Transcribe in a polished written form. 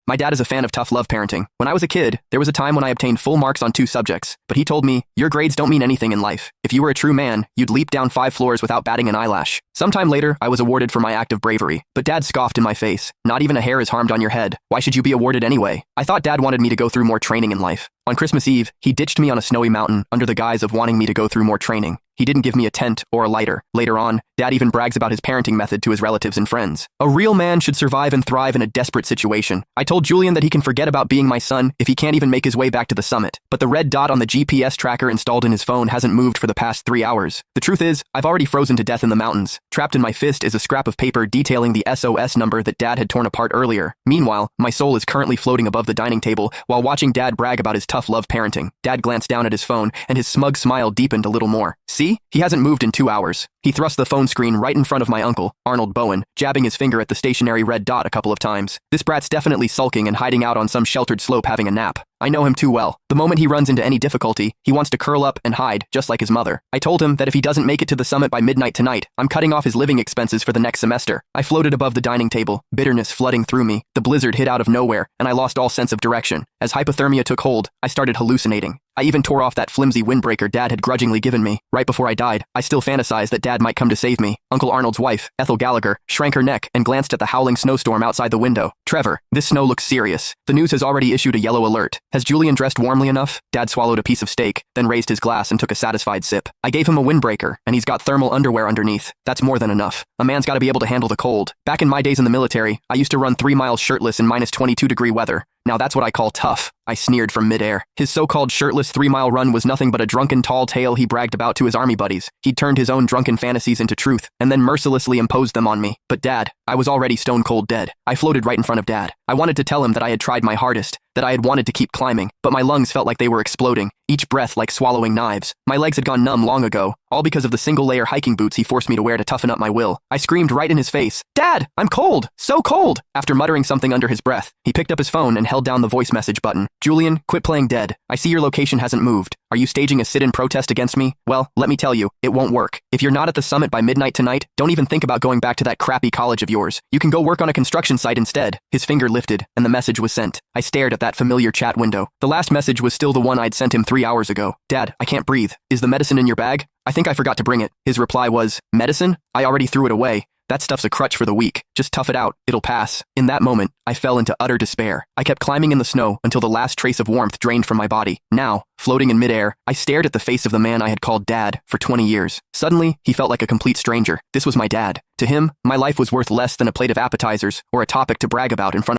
My dad is a fan of tough love parenting. When I was a kid, there was a time when I obtained full marks on 2 subjects, but he told me, your grades don't mean anything in life. If you were a true man, you'd leap down 5 floors without batting an eyelash. Sometime later, I was awarded for my act of bravery, but Dad scoffed in my face. Not even a hair is harmed on your head. Why should you be awarded anyway? I thought Dad wanted me to go through more training in life. On Christmas Eve, he ditched me on a snowy mountain under the guise of wanting me to go through more training. He didn't give me a tent or a lighter. Later on, Dad even brags about his parenting method to his relatives and friends. A real man should survive and thrive in a desperate situation. I told Julian that he can forget about being my son if he can't even make his way back to the summit. But the red dot on the GPS tracker installed in his phone hasn't moved for the past 3 hours. The truth is, I've already frozen to death in the mountains. Trapped in my fist is a scrap of paper detailing the SOS number that Dad had torn apart earlier. Meanwhile, my soul is currently floating above the dining table while watching Dad brag about his tough love parenting. Dad glanced down at his phone, and his smug smile deepened a little more. See? He hasn't moved in 2 hours. He thrust the phone screen right in front of my uncle, Arnold Bowen, jabbing his finger at the stationary red dot a couple of times. This brat's definitely sulking and hiding out on some sheltered slope having a nap. I know him too well. The moment he runs into any difficulty, he wants to curl up and hide, just like his mother. I told him that if he doesn't make it to the summit by midnight tonight, I'm cutting off his living expenses for the next semester. I floated above the dining table, bitterness flooding through me. The blizzard hit out of nowhere, and I lost all sense of direction. As hypothermia took hold, I started hallucinating. I even tore off that flimsy windbreaker Dad had grudgingly given me. Right before I died, I still fantasized that Dad might come to save me. Uncle Arnold's wife, Ethel Gallagher, shrank her neck and glanced at the howling snowstorm outside the window. Trevor, this snow looks serious. The news has already issued a yellow alert. Has Julian dressed warmly enough? Dad swallowed a piece of steak, then raised his glass and took a satisfied sip. I gave him a windbreaker, and he's got thermal underwear underneath. That's more than enough. A man's got to be able to handle the cold. Back in my days in the military, I used to run 3 miles shirtless in minus 22-degree weather. Now that's what I call tough. I sneered from midair. His so-called shirtless 3-mile run was nothing but a drunken tall tale he bragged about to his army buddies. He'd turned his own drunken fantasies into truth, and then mercilessly imposed them on me. But Dad, I was already stone cold dead. I floated right in front of Dad. I wanted to tell him that I had tried my hardest, that I had wanted to keep climbing, but my lungs felt like they were exploding, each breath like swallowing knives. My legs had gone numb long ago, all because of the single-layer hiking boots he forced me to wear to toughen up my will. I screamed right in his face, "Dad, I'm cold! So cold!" After muttering something under his breath, he picked up his phone and held down the voice message button. "Julian, quit playing dead. I see your location hasn't moved. Are you staging a sit-in protest against me? Well, let me tell you, it won't work. If you're not at the summit by midnight tonight, don't even think about going back to that crappy college of yours. You can go work on a construction site instead." His finger lifted, and the message was sent. I stared at that familiar chat window. The last message was still the one I'd sent him 3 hours ago. "Dad, I can't breathe. Is the medicine in your bag? I think I forgot to bring it." His reply was, "Medicine? I already threw it away. That stuff's a crutch for the weak. Just tough it out. It'll pass." In that moment, I fell into utter despair. I kept climbing in the snow until the last trace of warmth drained from my body. Now, floating in midair, I stared at the face of the man I had called Dad for 20 years. Suddenly, he felt like a complete stranger. This was my dad. To him, my life was worth less than a plate of appetizers or a topic to brag about in front of